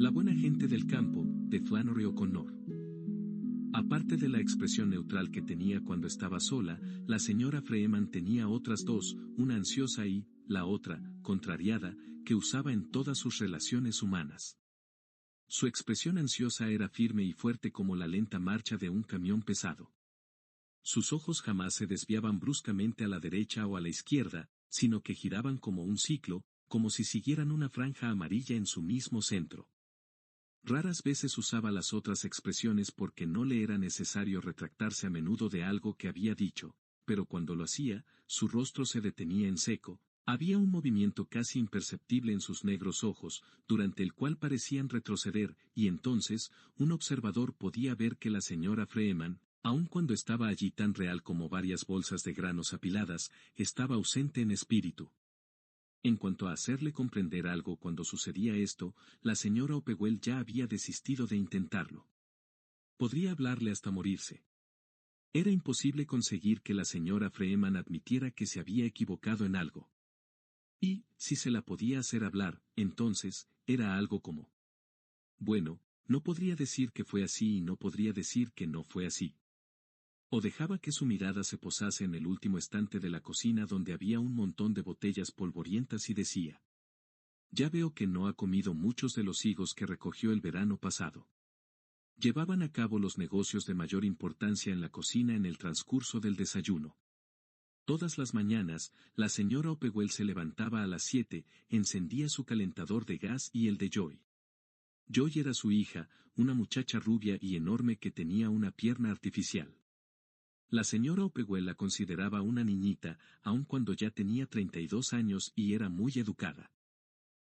La buena gente del campo, de Flannery O'Connor. Aparte de la expresión neutral que tenía cuando estaba sola, la señora Freeman tenía otras dos, una ansiosa y, la otra, contrariada, que usaba en todas sus relaciones humanas. Su expresión ansiosa era firme y fuerte como la lenta marcha de un camión pesado. Sus ojos jamás se desviaban bruscamente a la derecha o a la izquierda, sino que giraban como un ciclo, como si siguieran una franja amarilla en su mismo centro. Raras veces usaba las otras expresiones porque no le era necesario retractarse a menudo de algo que había dicho, pero cuando lo hacía, su rostro se detenía en seco, había un movimiento casi imperceptible en sus negros ojos, durante el cual parecían retroceder, y entonces, un observador podía ver que la señora Freeman, aun cuando estaba allí tan real como varias bolsas de granos apiladas, estaba ausente en espíritu. En cuanto a hacerle comprender algo cuando sucedía esto, la señora Opewell ya había desistido de intentarlo. Podría hablarle hasta morirse. Era imposible conseguir que la señora Freeman admitiera que se había equivocado en algo. Y, si se la podía hacer hablar, entonces, era algo como: bueno, no podría decir que fue así y no podría decir que no fue así. O dejaba que su mirada se posase en el último estante de la cocina donde había un montón de botellas polvorientas y decía: ya veo que no ha comido muchos de los higos que recogió el verano pasado. Llevaban a cabo los negocios de mayor importancia en la cocina en el transcurso del desayuno. Todas las mañanas, la señora Opewell se levantaba a las 7, encendía su calentador de gas y el de Joy. Joy era su hija, una muchacha rubia y enorme que tenía una pierna artificial. La señora Opewell la consideraba una niñita, aun cuando ya tenía 32 años y era muy educada.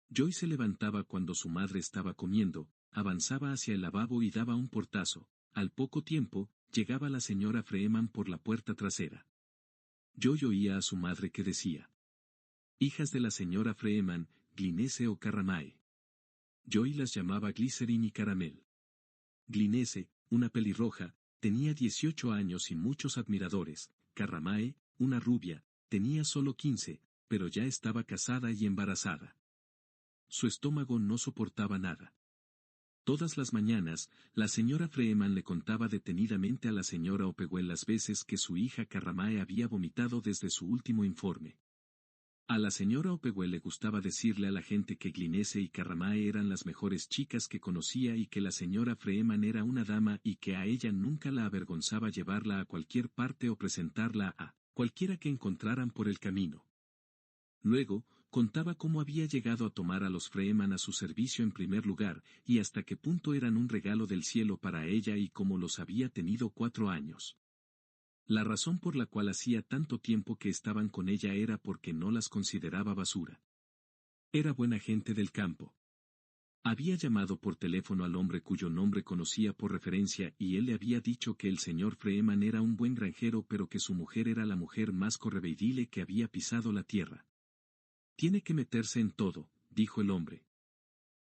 Joy se levantaba cuando su madre estaba comiendo, avanzaba hacia el lavabo y daba un portazo. Al poco tiempo, llegaba la señora Freeman por la puerta trasera. Joy oía a su madre que decía: hijas de la señora Freeman, Glycine o Caramae. Joy las llamaba Glycerin y Caramel. Glycine, una pelirroja, tenía 18 años y muchos admiradores. Caramae, una rubia, tenía solo 15, pero ya estaba casada y embarazada. Su estómago no soportaba nada. Todas las mañanas, la señora Freeman le contaba detenidamente a la señora Opewell las veces que su hija Caramae había vomitado desde su último informe. A la señora Opewell le gustaba decirle a la gente que Glycine y Caramae eran las mejores chicas que conocía y que la señora Freeman era una dama y que a ella nunca la avergonzaba llevarla a cualquier parte o presentarla a cualquiera que encontraran por el camino. Luego, contaba cómo había llegado a tomar a los Freeman a su servicio en primer lugar, y hasta qué punto eran un regalo del cielo para ella y cómo los había tenido 4 años. La razón por la cual hacía tanto tiempo que estaban con ella era porque no las consideraba basura. Era buena gente del campo. Había llamado por teléfono al hombre cuyo nombre conocía por referencia y él le había dicho que el señor Freeman era un buen granjero pero que su mujer era la mujer más correveidile que había pisado la tierra. Tiene que meterse en todo, dijo el hombre.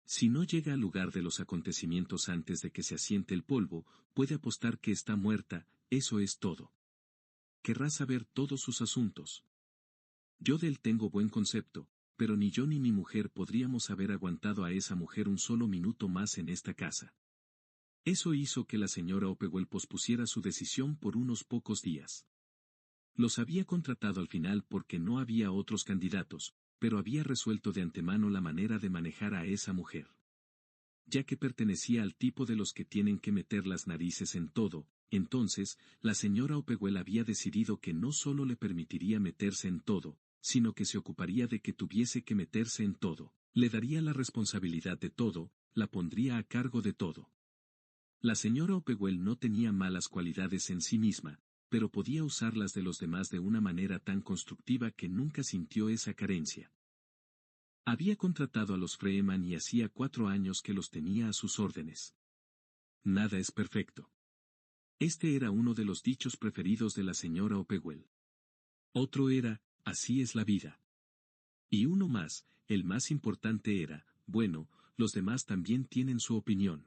Si no llega al lugar de los acontecimientos antes de que se asiente el polvo, puede apostar que está muerta, eso es todo. Querrá saber todos sus asuntos. Yo de él tengo buen concepto, pero ni yo ni mi mujer podríamos haber aguantado a esa mujer un solo minuto más en esta casa. Eso hizo que la señora Opewell pospusiera su decisión por unos pocos días. Los había contratado al final porque no había otros candidatos, pero había resuelto de antemano la manera de manejar a esa mujer. Ya que pertenecía al tipo de los que tienen que meter las narices en todo, entonces, la señora Opewell había decidido que no solo le permitiría meterse en todo, sino que se ocuparía de que tuviese que meterse en todo, le daría la responsabilidad de todo, la pondría a cargo de todo. La señora Opewell no tenía malas cualidades en sí misma, pero podía usarlas de los demás de una manera tan constructiva que nunca sintió esa carencia. Había contratado a los Freeman y hacía 4 años que los tenía a sus órdenes. Nada es perfecto. Este era uno de los dichos preferidos de la señora Opewell. Otro era, así es la vida. Y uno más, el más importante era, bueno, los demás también tienen su opinión.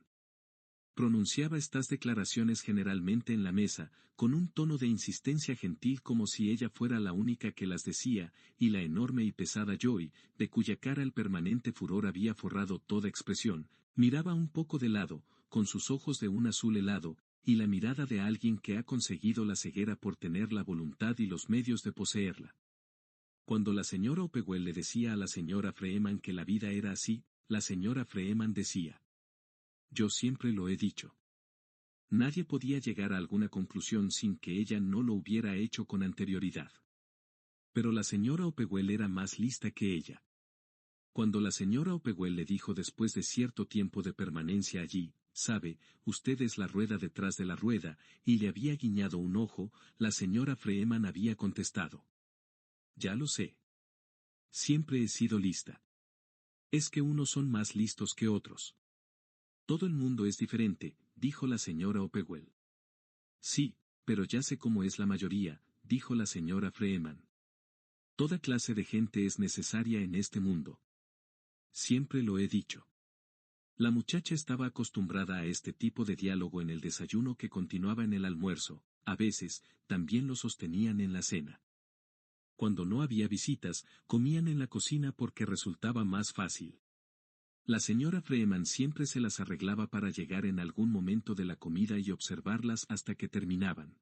Pronunciaba estas declaraciones generalmente en la mesa, con un tono de insistencia gentil como si ella fuera la única que las decía, y la enorme y pesada Joy, de cuya cara el permanente furor había forrado toda expresión, miraba un poco de lado, con sus ojos de un azul helado, y la mirada de alguien que ha conseguido la ceguera por tener la voluntad y los medios de poseerla. Cuando la señora Opewell le decía a la señora Freeman que la vida era así, la señora Freeman decía: «Yo siempre lo he dicho». Nadie podía llegar a alguna conclusión sin que ella no lo hubiera hecho con anterioridad. Pero la señora Opewell era más lista que ella. Cuando la señora Opewell le dijo después de cierto tiempo de permanencia allí: «Sabe, usted es la rueda detrás de la rueda», y le había guiñado un ojo, la señora Freeman había contestado: «Ya lo sé. Siempre he sido lista. Es que unos son más listos que otros». «Todo el mundo es diferente», dijo la señora Opewell. «Sí, pero ya sé cómo es la mayoría», dijo la señora Freeman. «Toda clase de gente es necesaria en este mundo. Siempre lo he dicho». La muchacha estaba acostumbrada a este tipo de diálogo en el desayuno que continuaba en el almuerzo, a veces, también lo sostenían en la cena. Cuando no había visitas, comían en la cocina porque resultaba más fácil. La señora Freeman siempre se las arreglaba para llegar en algún momento de la comida y observarlas hasta que terminaban.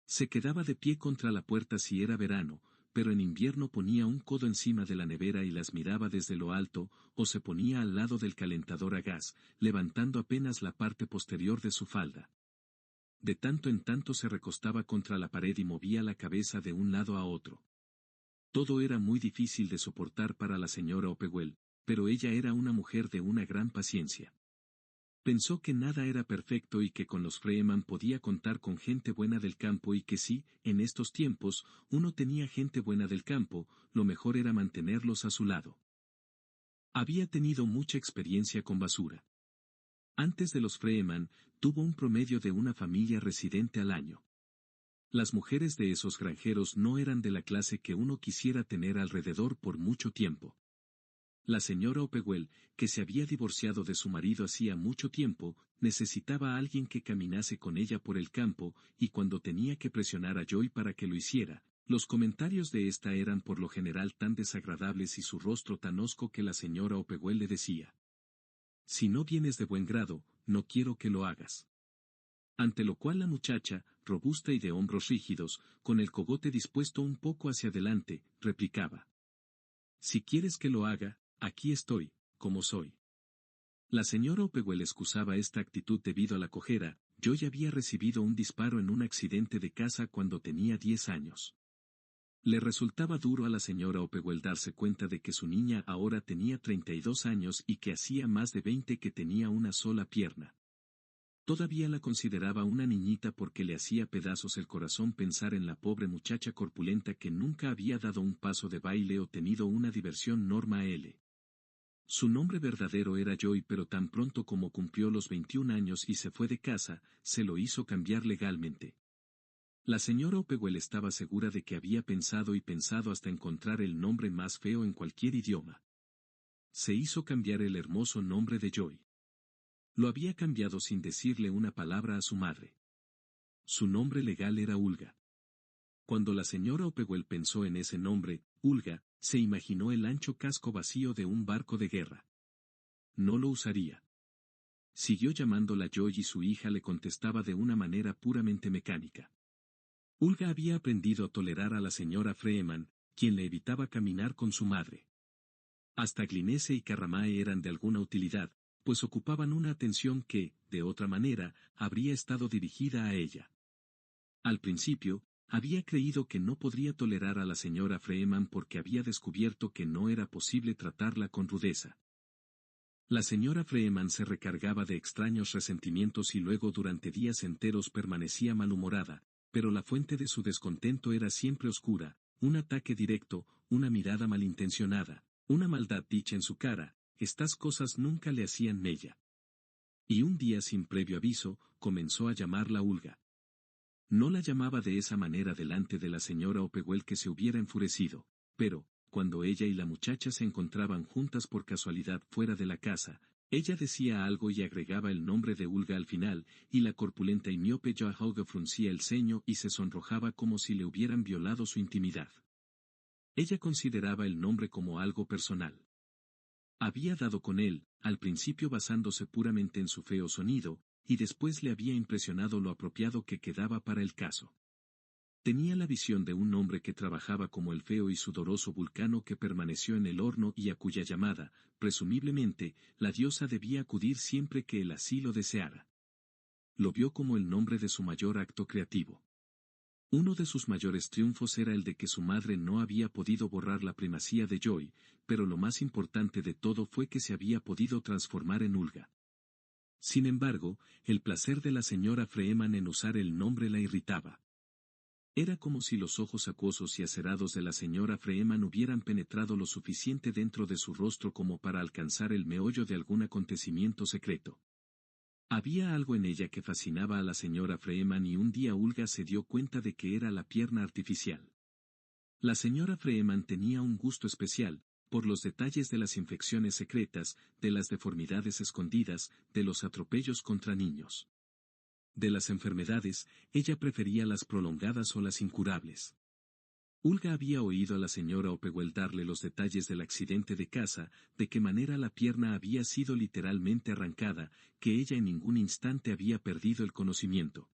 Se quedaba de pie contra la puerta si era verano, pero en invierno ponía un codo encima de la nevera y las miraba desde lo alto, o se ponía al lado del calentador a gas, levantando apenas la parte posterior de su falda. De tanto en tanto se recostaba contra la pared y movía la cabeza de un lado a otro. Todo era muy difícil de soportar para la señora Opewell, pero ella era una mujer de una gran paciencia. Pensó que nada era perfecto y que con los Freeman podía contar con gente buena del campo y que si, en estos tiempos, uno tenía gente buena del campo, lo mejor era mantenerlos a su lado. Había tenido mucha experiencia con basura. Antes de los Freeman, tuvo un promedio de una familia residente al año. Las mujeres de esos granjeros no eran de la clase que uno quisiera tener alrededor por mucho tiempo. La señora Opewell, que se había divorciado de su marido hacía mucho tiempo, necesitaba a alguien que caminase con ella por el campo, y cuando tenía que presionar a Joy para que lo hiciera, los comentarios de ésta eran por lo general tan desagradables y su rostro tan hosco que la señora Opewell le decía: «Si no vienes de buen grado, no quiero que lo hagas». Ante lo cual la muchacha, robusta y de hombros rígidos, con el cogote dispuesto un poco hacia adelante, replicaba: «Si quieres que lo haga, aquí estoy, como soy». La señora Opewell excusaba esta actitud debido a la cojera. Joy había recibido un disparo en un accidente de caza cuando tenía 10 años. Le resultaba duro a la señora Opewell darse cuenta de que su niña ahora tenía 32 años y que hacía más de 20 que tenía una sola pierna. Todavía la consideraba una niñita porque le hacía pedazos el corazón pensar en la pobre muchacha corpulenta que nunca había dado un paso de baile o tenido una diversión. Norma L. Su nombre verdadero era Joy, pero tan pronto como cumplió los 21 años y se fue de casa, se lo hizo cambiar legalmente. La señora Opewell estaba segura de que había pensado y pensado hasta encontrar el nombre más feo en cualquier idioma. Se hizo cambiar el hermoso nombre de Joy. Lo había cambiado sin decirle una palabra a su madre. Su nombre legal era Ulga. Cuando la señora Opewell pensó en ese nombre, Ulga, se imaginó el ancho casco vacío de un barco de guerra. No lo usaría. Siguió llamándola Joy y su hija le contestaba de una manera puramente mecánica. Ulga había aprendido a tolerar a la señora Freeman, quien le evitaba caminar con su madre. Hasta Glinese y Carramae eran de alguna utilidad, pues ocupaban una atención que, de otra manera, habría estado dirigida a ella. Al principio, había creído que no podría tolerar a la señora Freeman porque había descubierto que no era posible tratarla con rudeza. La señora Freeman se recargaba de extraños resentimientos y luego durante días enteros permanecía malhumorada, pero la fuente de su descontento era siempre oscura, un ataque directo, una mirada malintencionada, una maldad dicha en su cara. Estas cosas nunca le hacían mella. Y un día sin previo aviso, comenzó a llamarla Ulga. No la llamaba de esa manera delante de la señora Opewell que se hubiera enfurecido, pero, cuando ella y la muchacha se encontraban juntas por casualidad fuera de la casa, Ella decía algo y agregaba el nombre de Ulga al final, y la corpulenta y miope Joahauga fruncía el ceño y se sonrojaba como si le hubieran violado su intimidad. Ella consideraba el nombre como algo personal. Había dado con él, al principio basándose puramente en su feo sonido, y después le había impresionado lo apropiado que quedaba para el caso. Tenía la visión de un hombre que trabajaba como el feo y sudoroso vulcano que permaneció en el horno y a cuya llamada, presumiblemente, la diosa debía acudir siempre que él así lo deseara. Lo vio como el nombre de su mayor acto creativo. Uno de sus mayores triunfos era el de que su madre no había podido borrar la primacía de Joy, pero lo más importante de todo fue que se había podido transformar en Ulga. Sin embargo, el placer de la señora Freeman en usar el nombre la irritaba. Era como si los ojos acuosos y acerados de la señora Freeman hubieran penetrado lo suficiente dentro de su rostro como para alcanzar el meollo de algún acontecimiento secreto. Había algo en ella que fascinaba a la señora Freeman y un día Ulga se dio cuenta de que era la pierna artificial. La señora Freeman tenía un gusto especial, por los detalles de las infecciones secretas, de las deformidades escondidas, de los atropellos contra niños. De las enfermedades, ella prefería las prolongadas o las incurables. Ulga había oído a la señora Opewell darle los detalles del accidente de casa, de qué manera la pierna había sido literalmente arrancada, que ella en ningún instante había perdido el conocimiento.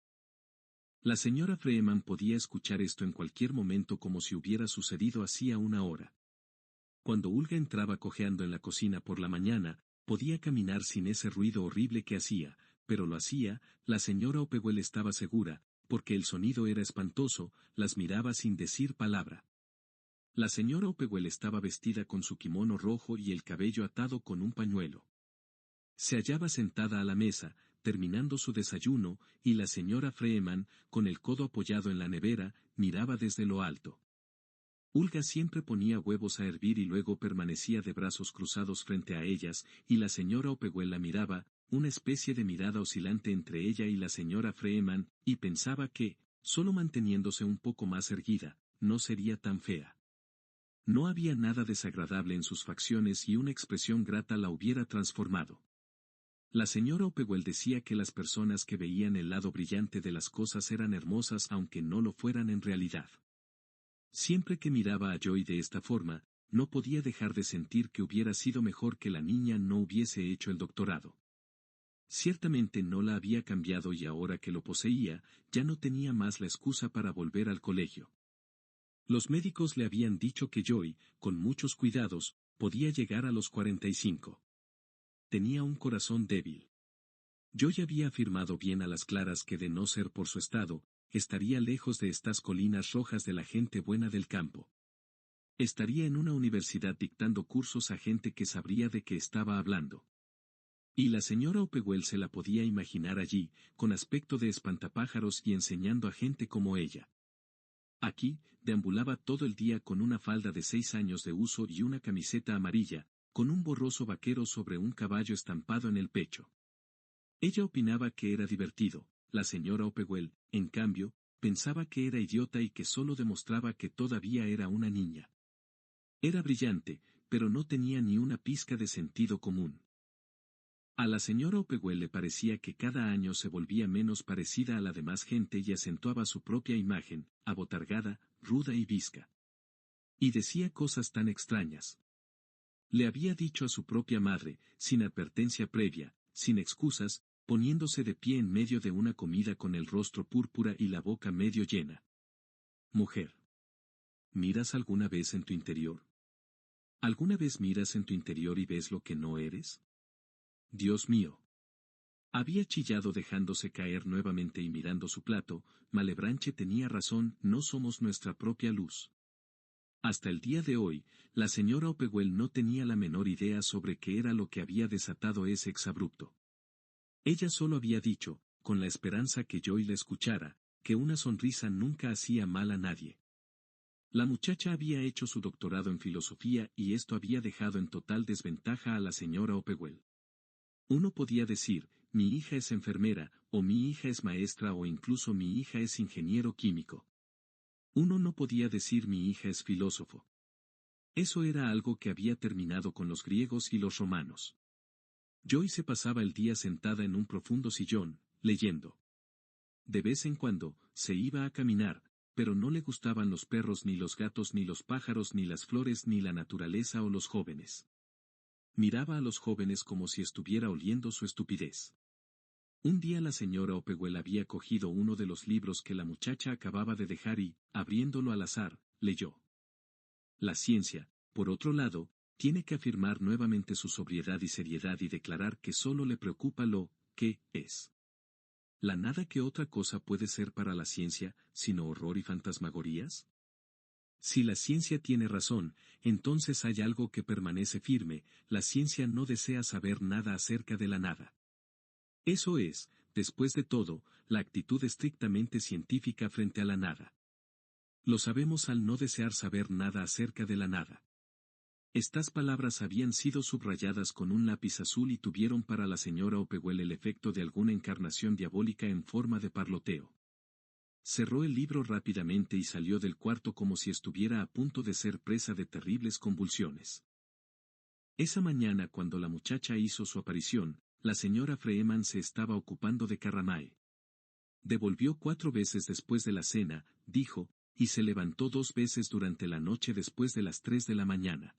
La señora Freeman podía escuchar esto en cualquier momento como si hubiera sucedido hacía una hora. Cuando Ulga entraba cojeando en la cocina por la mañana, podía caminar sin ese ruido horrible que hacía, pero lo hacía, la señora Opewell estaba segura, porque el sonido era espantoso, las miraba sin decir palabra. La señora Opewell estaba vestida con su kimono rojo y el cabello atado con un pañuelo. Se hallaba sentada a la mesa, terminando su desayuno, y la señora Freeman, con el codo apoyado en la nevera, miraba desde lo alto. Ulga siempre ponía huevos a hervir y luego permanecía de brazos cruzados frente a ellas, y la señora Opewell la miraba, una especie de mirada oscilante entre ella y la señora Freeman, y pensaba que, solo manteniéndose un poco más erguida, no sería tan fea. No había nada desagradable en sus facciones y una expresión grata la hubiera transformado. La señora Opewell decía que las personas que veían el lado brillante de las cosas eran hermosas aunque no lo fueran en realidad. Siempre que miraba a Joy de esta forma, no podía dejar de sentir que hubiera sido mejor que la niña no hubiese hecho el doctorado. Ciertamente no la había cambiado y ahora que lo poseía, ya no tenía más la excusa para volver al colegio. Los médicos le habían dicho que Joy, con muchos cuidados, podía llegar a los 45. Tenía un corazón débil. Joy había afirmado bien a las claras que de no ser por su estado, estaría lejos de estas colinas rojas de la gente buena del campo. Estaría en una universidad dictando cursos a gente que sabría de qué estaba hablando. Y la señora Opewell se la podía imaginar allí, con aspecto de espantapájaros y enseñando a gente como ella. Aquí, deambulaba todo el día con una falda de 6 años de uso y una camiseta amarilla, con un borroso vaquero sobre un caballo estampado en el pecho. Ella opinaba que era divertido, la señora Opewell, en cambio, pensaba que era idiota y que solo demostraba que todavía era una niña. Era brillante, pero no tenía ni una pizca de sentido común. A la señora Opewell le parecía que cada año se volvía menos parecida a la demás gente y acentuaba su propia imagen, abotargada, ruda y visca. Y decía cosas tan extrañas. Le había dicho a su propia madre, sin advertencia previa, sin excusas, poniéndose de pie en medio de una comida con el rostro púrpura y la boca medio llena. Mujer. ¿Miras alguna vez en tu interior? ¿Alguna vez miras en tu interior y ves lo que no eres? Dios mío. Había chillado dejándose caer nuevamente y mirando su plato, Malebranche tenía razón, no somos nuestra propia luz. Hasta el día de hoy, la señora Opewell no tenía la menor idea sobre qué era lo que había desatado ese exabrupto. Ella solo había dicho, con la esperanza que Joy la escuchara, que una sonrisa nunca hacía mal a nadie. La muchacha había hecho su doctorado en filosofía y esto había dejado en total desventaja a la señora Opewell. Uno podía decir, mi hija es enfermera, o mi hija es maestra o incluso mi hija es ingeniero químico. Uno no podía decir mi hija es filósofo. Eso era algo que había terminado con los griegos y los romanos. Joy se pasaba el día sentada en un profundo sillón, leyendo. De vez en cuando, se iba a caminar, pero no le gustaban los perros ni los gatos ni los pájaros ni las flores ni la naturaleza o los jóvenes. Miraba a los jóvenes como si estuviera oliendo su estupidez. Un día la señora Opewell había cogido uno de los libros que la muchacha acababa de dejar y, abriéndolo al azar, leyó. La ciencia, por otro lado, tiene que afirmar nuevamente su sobriedad y seriedad y declarar que solo le preocupa lo que es. ¿La nada que otra cosa puede ser para la ciencia, sino horror y fantasmagorías? Si la ciencia tiene razón, entonces hay algo que permanece firme, la ciencia no desea saber nada acerca de la nada. Eso es, después de todo, la actitud estrictamente científica frente a la nada. Lo sabemos al no desear saber nada acerca de la nada. Estas palabras habían sido subrayadas con un lápiz azul y tuvieron para la señora Opewell el efecto de alguna encarnación diabólica en forma de parloteo. Cerró el libro rápidamente y salió del cuarto como si estuviera a punto de ser presa de terribles convulsiones. Esa mañana cuando la muchacha hizo su aparición, la señora Freeman se estaba ocupando de Carramae. Devolvió 4 veces después de la cena, dijo, y se levantó 2 veces durante la noche después de las 3 de la mañana.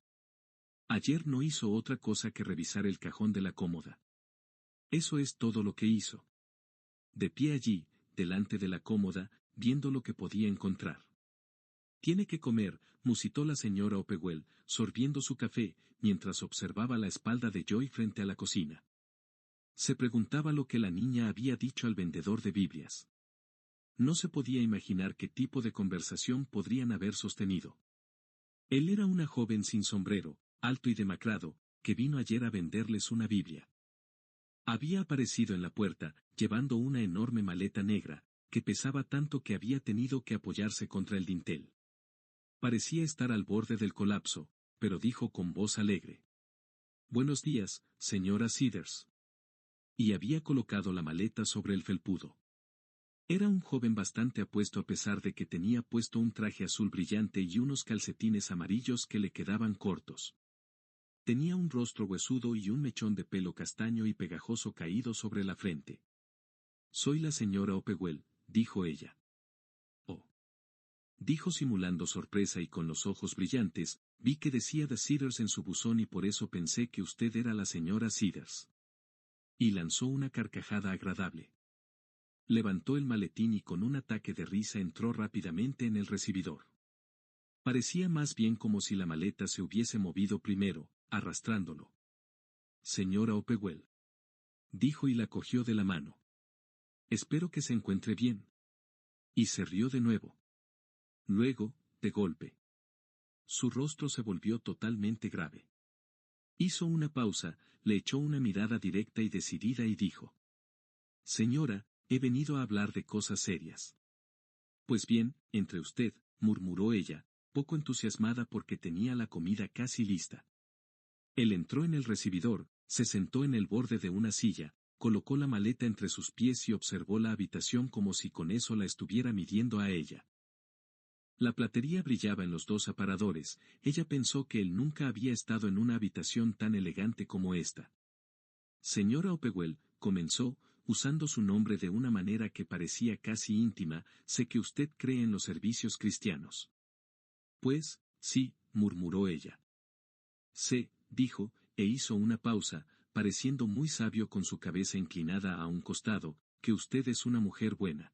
Ayer no hizo otra cosa que revisar el cajón de la cómoda. Eso es todo lo que hizo. De pie allí, delante de la cómoda, viendo lo que podía encontrar. Tiene que comer, musitó la señora Opewell, sorbiendo su café, mientras observaba la espalda de Joy frente a la cocina. Se preguntaba lo que la niña había dicho al vendedor de Biblias. No se podía imaginar qué tipo de conversación podrían haber sostenido. Él era una joven sin sombrero, alto y demacrado, que vino ayer a venderles una Biblia. Había aparecido en la puerta, llevando una enorme maleta negra, que pesaba tanto que había tenido que apoyarse contra el dintel. Parecía estar al borde del colapso, pero dijo con voz alegre. «Buenos días, señora Cedars». Y había colocado la maleta sobre el felpudo. Era un joven bastante apuesto a pesar de que tenía puesto un traje azul brillante y unos calcetines amarillos que le quedaban cortos. Tenía un rostro huesudo y un mechón de pelo castaño y pegajoso caído sobre la frente. «Soy la señora Opewell», dijo ella. «Oh», dijo simulando sorpresa y con los ojos brillantes, «vi que decía The Cedars en su buzón y por eso pensé que usted era la señora Cedars». Y lanzó una carcajada agradable. Levantó el maletín y con un ataque de risa entró rápidamente en el recibidor. Parecía más bien como si la maleta se hubiese movido primero, arrastrándolo. «Señora Opewell», dijo y la cogió de la mano. «Espero que se encuentre bien». Y se rió de nuevo. Luego, de golpe. Su rostro se volvió totalmente grave. Hizo una pausa, le echó una mirada directa y decidida y dijo. «Señora, he venido a hablar de cosas serias». «Pues bien, entre usted», murmuró ella, poco entusiasmada porque tenía la comida casi lista. Él entró en el recibidor, se sentó en el borde de una silla, colocó la maleta entre sus pies y observó la habitación como si con eso la estuviera midiendo a ella. La platería brillaba en los 2 aparadores, ella pensó que él nunca había estado en una habitación tan elegante como esta. «Señora Opewell», comenzó, usando su nombre de una manera que parecía casi íntima, «sé que usted cree en los servicios cristianos». «Pues, sí», murmuró ella. «Sé», dijo, e hizo una pausa, pareciendo muy sabio con su cabeza inclinada a un costado, «que usted es una mujer buena.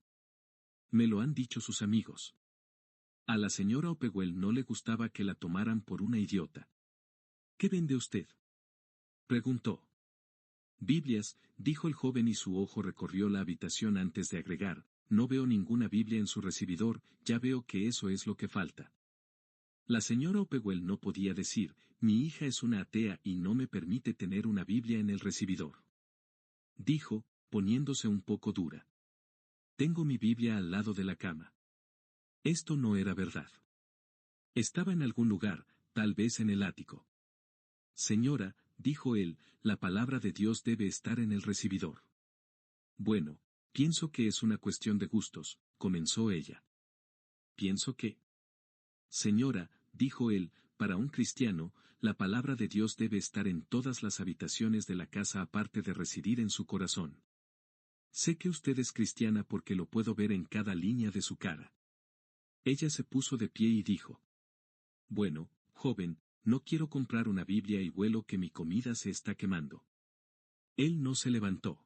Me lo han dicho sus amigos». A la señora Opewell no le gustaba que la tomaran por una idiota. «¿Qué vende usted?», preguntó. «Biblias», dijo el joven y su ojo recorrió la habitación antes de agregar, «no veo ninguna Biblia en su recibidor, ya veo que eso es lo que falta». La señora Opewell no podía decir, «mi hija es una atea y no me permite tener una Biblia en el recibidor». Dijo, poniéndose un poco dura. «Tengo mi Biblia al lado de la cama». Esto no era verdad. Estaba en algún lugar, tal vez en el ático. «Señora», dijo él, «la palabra de Dios debe estar en el recibidor». «Bueno, pienso que es una cuestión de gustos», comenzó ella. «¿Pienso qué?». «Señora», dijo él, para un cristiano, la palabra de Dios debe estar en todas las habitaciones de la casa aparte de residir en su corazón. Sé que usted es cristiana porque lo puedo ver en cada línea de su cara. Ella se puso de pie y dijo: Bueno, joven, no quiero comprar una Biblia y huelo que mi comida se está quemando. Él no se levantó.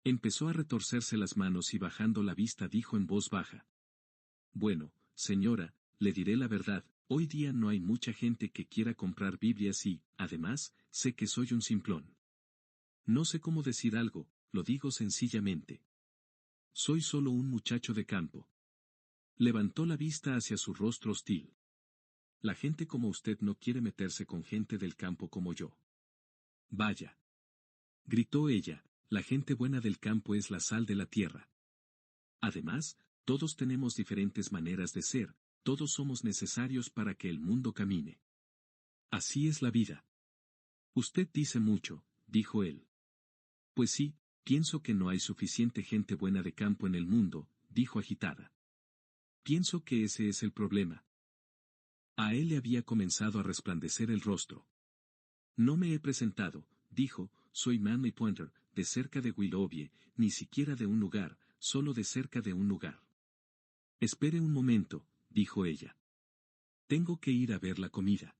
Empezó a retorcerse las manos y bajando la vista dijo en voz baja: Bueno, señora, le diré la verdad, hoy día no hay mucha gente que quiera comprar Biblias y, además, sé que soy un simplón. No sé cómo decir algo, lo digo sencillamente. Soy solo un muchacho de campo. Levantó la vista hacia su rostro hostil. La gente como usted no quiere meterse con gente del campo como yo. Vaya. Gritó ella, la gente buena del campo es la sal de la tierra. Además, todos tenemos diferentes maneras de ser, todos somos necesarios para que el mundo camine. Así es la vida. Usted dice mucho, dijo él. Pues sí, pienso que no hay suficiente gente buena de campo en el mundo, dijo agitada. Pienso que ese es el problema. A él le había comenzado a resplandecer el rostro. No me he presentado, dijo, soy Manly Pointer, de cerca de Willoughby, ni siquiera de un lugar, solo de cerca de un lugar. Espere un momento, dijo ella. Tengo que ir a ver la comida.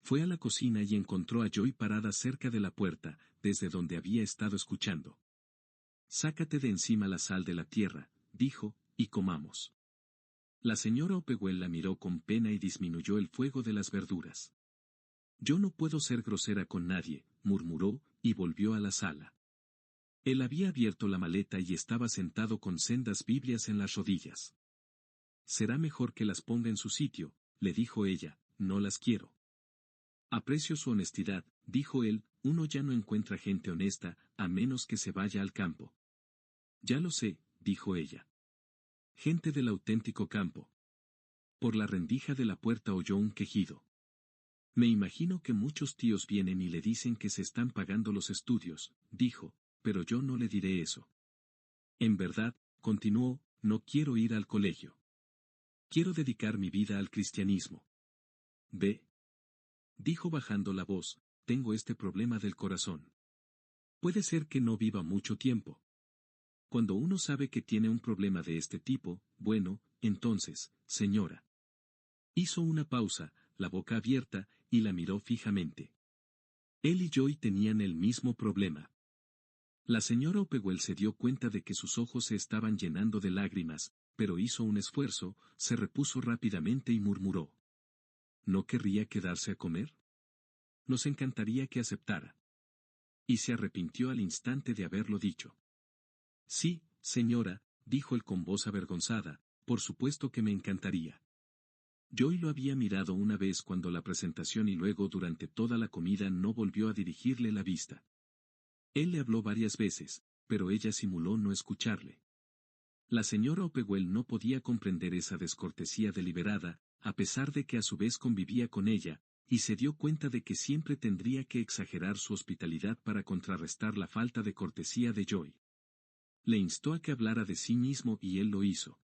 Fue a la cocina y encontró a Joy parada cerca de la puerta, desde donde había estado escuchando. Sácate de encima la sal de la tierra, dijo, y comamos. La señora Opewell la miró con pena y disminuyó el fuego de las verduras. Yo no puedo ser grosera con nadie, murmuró, y volvió a la sala. Él había abierto la maleta y estaba sentado con sendas Biblias en las rodillas. Será mejor que las ponga en su sitio, le dijo ella, no las quiero. Aprecio su honestidad, dijo él, uno ya no encuentra gente honesta, a menos que se vaya al campo. Ya lo sé, dijo ella. Gente del auténtico campo. Por la rendija de la puerta oyó un quejido. Me imagino que muchos tíos vienen y le dicen que se están pagando los estudios, dijo, pero yo no le diré eso. En verdad, continuó, no quiero ir al colegio. Quiero dedicar mi vida al cristianismo. Ve. Dijo bajando la voz, tengo este problema del corazón. Puede ser que no viva mucho tiempo. Cuando uno sabe que tiene un problema de este tipo, bueno, entonces, señora. Hizo una pausa, la boca abierta, y la miró fijamente. Él y Joy tenían el mismo problema. La señora Opewell se dio cuenta de que sus ojos se estaban llenando de lágrimas, pero hizo un esfuerzo, se repuso rápidamente y murmuró. ¿No querría quedarse a comer? Nos encantaría que aceptara. Y se arrepintió al instante de haberlo dicho. Sí, señora, dijo él con voz avergonzada, por supuesto que me encantaría. Joy lo había mirado una vez cuando la presentación y luego durante toda la comida no volvió a dirigirle la vista. Él le habló varias veces, pero ella simuló no escucharle. La señora Opewell no podía comprender esa descortesía deliberada, a pesar de que a su vez convivía con ella, y se dio cuenta de que siempre tendría que exagerar su hospitalidad para contrarrestar la falta de cortesía de Joy. Le instó a que hablara de sí mismo y él lo hizo.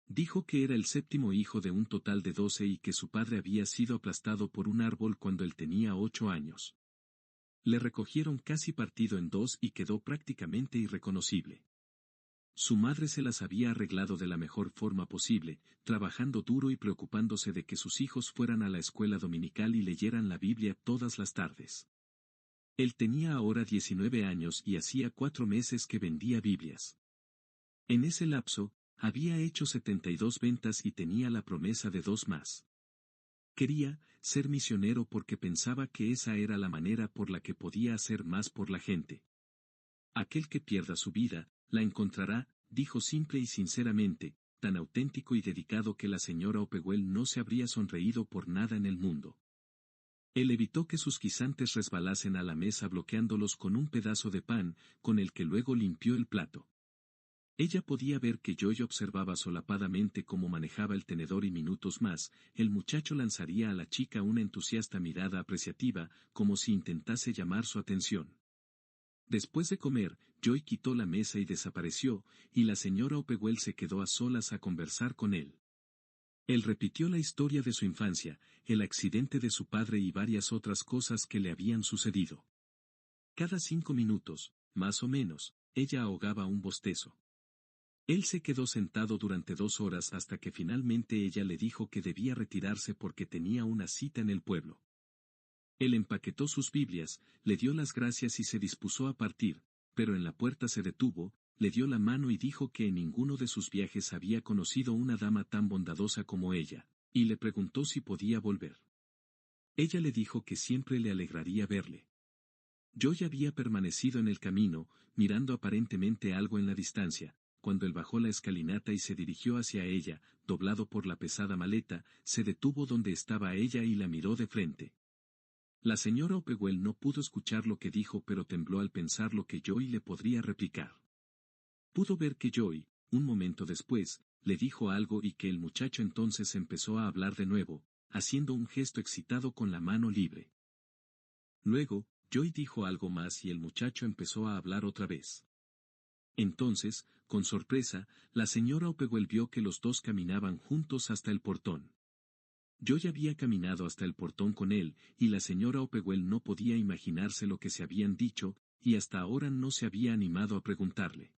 Dijo que era el séptimo hijo de un total de 12 y que su padre había sido aplastado por un árbol cuando él tenía 8 años. Le recogieron casi partido en dos y quedó prácticamente irreconocible. Su madre se las había arreglado de la mejor forma posible, trabajando duro y preocupándose de que sus hijos fueran a la escuela dominical y leyeran la Biblia todas las tardes. Él tenía ahora 19 años y hacía 4 meses que vendía Biblias. En ese lapso, había hecho 72 ventas y tenía la promesa de 2 más. Quería ser misionero porque pensaba que esa era la manera por la que podía hacer más por la gente. Aquel que pierda su vida, la encontrará, dijo simple y sinceramente, tan auténtico y dedicado que la señora Opewell no se habría sonreído por nada en el mundo. Él evitó que sus guisantes resbalasen a la mesa bloqueándolos con un pedazo de pan, con el que luego limpió el plato. Ella podía ver que Joy observaba solapadamente cómo manejaba el tenedor y minutos más, el muchacho lanzaría a la chica una entusiasta mirada apreciativa, como si intentase llamar su atención. Después de comer, Joy quitó la mesa y desapareció, y la señora Opewell se quedó a solas a conversar con él. Él repitió la historia de su infancia, el accidente de su padre y varias otras cosas que le habían sucedido. Cada 5 minutos, más o menos, ella ahogaba un bostezo. Él se quedó sentado durante 2 horas hasta que finalmente ella le dijo que debía retirarse porque tenía una cita en el pueblo. Él empaquetó sus Biblias, le dio las gracias y se dispuso a partir, pero en la puerta se detuvo, le dio la mano y dijo que en ninguno de sus viajes había conocido una dama tan bondadosa como ella, y le preguntó si podía volver. Ella le dijo que siempre le alegraría verle. Joy había permanecido en el camino, mirando aparentemente algo en la distancia. Cuando él bajó la escalinata y se dirigió hacia ella, doblado por la pesada maleta, se detuvo donde estaba ella y la miró de frente. La señora Opewell no pudo escuchar lo que dijo, pero tembló al pensar lo que Joy le podría replicar. Pudo ver que Joy, un momento después, le dijo algo y que el muchacho entonces empezó a hablar de nuevo, haciendo un gesto excitado con la mano libre. Luego, Joy dijo algo más y el muchacho empezó a hablar otra vez. Entonces, con sorpresa, la señora Opewell vio que los dos caminaban juntos hasta el portón. Joy había caminado hasta el portón con él, y la señora Opewell no podía imaginarse lo que se habían dicho, y hasta ahora no se había animado a preguntarle.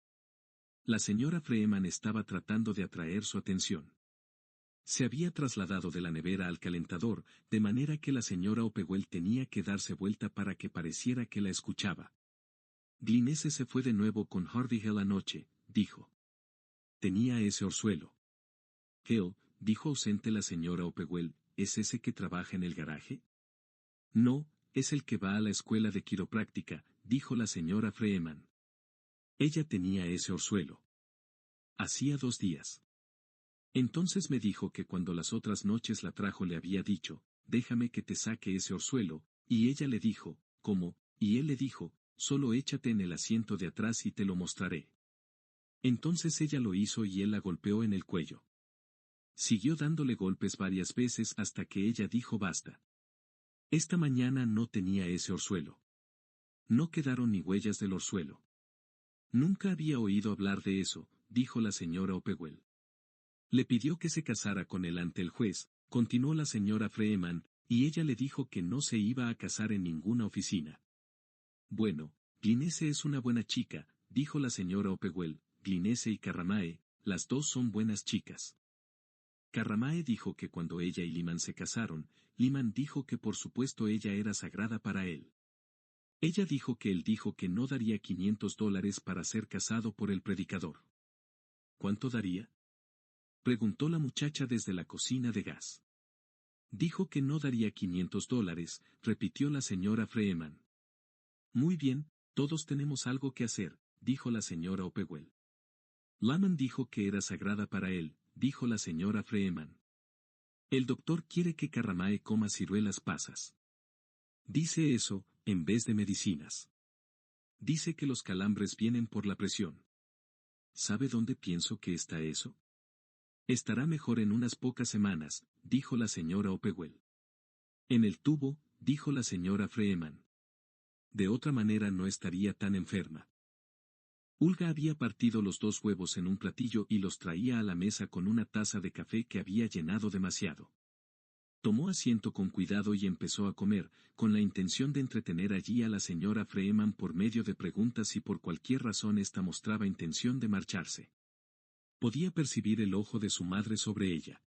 La señora Freeman estaba tratando de atraer su atención. Se había trasladado de la nevera al calentador, de manera que la señora Opewell tenía que darse vuelta para que pareciera que la escuchaba. Glynnese se fue de nuevo con Harvey Hill anoche, dijo. Tenía ese orzuelo. Hill, dijo ausente la señora Opewell, ¿es ese que trabaja en el garaje? No, es el que va a la escuela de quiropráctica, dijo la señora Freeman. Ella tenía ese orzuelo. Hacía 2 días. Entonces me dijo que cuando las otras noches la trajo le había dicho, déjame que te saque ese orzuelo, y ella le dijo, ¿cómo? Y él le dijo, solo échate en el asiento de atrás y te lo mostraré. Entonces ella lo hizo y él la golpeó en el cuello. Siguió dándole golpes varias veces hasta que ella dijo basta. Esta mañana no tenía ese orzuelo. No quedaron ni huellas del orzuelo. Nunca había oído hablar de eso, dijo la señora Opewell. Le pidió que se casara con él ante el juez, continuó la señora Freeman, y ella le dijo que no se iba a casar en ninguna oficina. Bueno, Glynnese es una buena chica, dijo la señora Opewell. Glynnese y Carramae, las dos son buenas chicas. Carramae dijo que cuando ella y Lyman se casaron, Lyman dijo que por supuesto ella era sagrada para él. Ella dijo que él dijo que no daría $500 para ser casado por el predicador. ¿Cuánto daría? Preguntó la muchacha desde la cocina de gas. Dijo que no daría $500, repitió la señora Freeman. Muy bien, todos tenemos algo que hacer, dijo la señora Opewell. Lyman dijo que era sagrada para él, dijo la señora Freeman. El doctor quiere que Carramae coma ciruelas pasas. Dice eso, en vez de medicinas. Dice que los calambres vienen por la presión. ¿Sabe dónde pienso que está eso? Estará mejor en unas pocas semanas, dijo la señora Opewell. En el tubo, dijo la señora Freeman. De otra manera no estaría tan enferma. Ulga había partido los 2 huevos en un platillo y los traía a la mesa con una taza de café que había llenado demasiado. Tomó asiento con cuidado y empezó a comer, con la intención de entretener allí a la señora Freeman por medio de preguntas y por cualquier razón ésta mostraba intención de marcharse. Podía percibir el ojo de su madre sobre ella.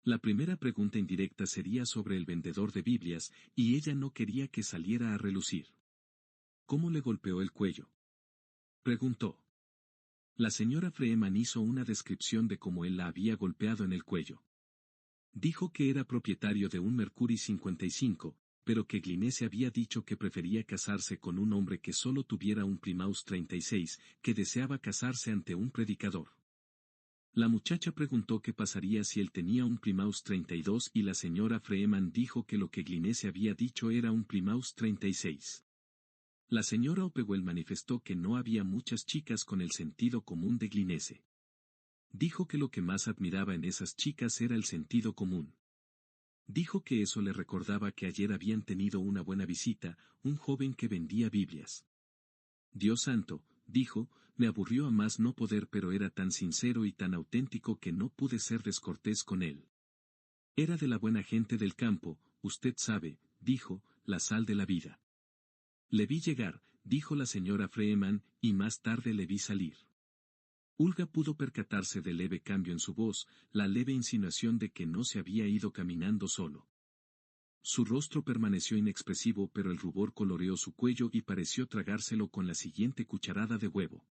La primera pregunta indirecta sería sobre el vendedor de Biblias, y ella no quería que saliera a relucir. ¿Cómo le golpeó el cuello? Preguntó. La señora Freeman hizo una descripción de cómo él la había golpeado en el cuello. Dijo que era propietario de un Mercury 55, pero que Glynnese había dicho que prefería casarse con un hombre que solo tuviera un Plymouth 36, que deseaba casarse ante un predicador. La muchacha preguntó qué pasaría si él tenía un Plymouth 32 y la señora Freeman dijo que lo que Glynnese había dicho era un Plymouth 36. La señora Opewell manifestó que no había muchas chicas con el sentido común de Glynnese. Dijo que lo que más admiraba en esas chicas era el sentido común. Dijo que eso le recordaba que ayer habían tenido una buena visita, un joven que vendía Biblias. Dios santo, dijo, me aburrió a más no poder, pero era tan sincero y tan auténtico que no pude ser descortés con él. Era de la buena gente del campo, usted sabe, dijo, la sal de la vida. Le vi llegar, dijo la señora Freeman, y más tarde le vi salir. Olga pudo percatarse del leve cambio en su voz, la leve insinuación de que no se había ido caminando solo. Su rostro permaneció inexpresivo, pero el rubor coloreó su cuello y pareció tragárselo con la siguiente cucharada de huevo.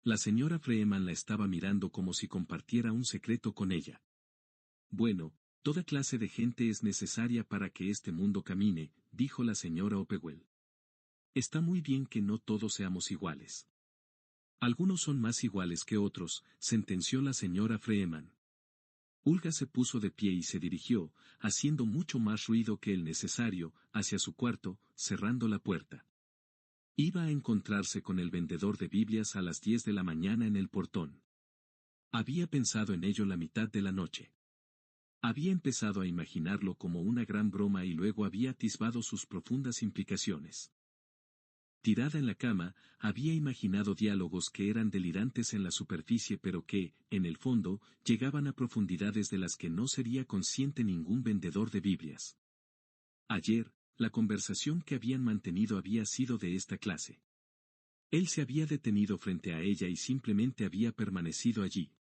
La señora Freeman la estaba mirando como si compartiera un secreto con ella. Bueno, toda clase de gente es necesaria para que este mundo camine, dijo la señora Opewell. Está muy bien que no todos seamos iguales. Algunos son más iguales que otros, sentenció la señora Freeman. Olga se puso de pie y se dirigió, haciendo mucho más ruido que el necesario, hacia su cuarto, cerrando la puerta. Iba a encontrarse con el vendedor de Biblias a las 10 de la mañana en el portón. Había pensado en ello la mitad de la noche. Había empezado a imaginarlo como una gran broma y luego había atisbado sus profundas implicaciones. Tirada en la cama, había imaginado diálogos que eran delirantes en la superficie pero que, en el fondo, llegaban a profundidades de las que no sería consciente ningún vendedor de Biblias. Ayer, la conversación que habían mantenido había sido de esta clase. Él se había detenido frente a ella y simplemente había permanecido allí.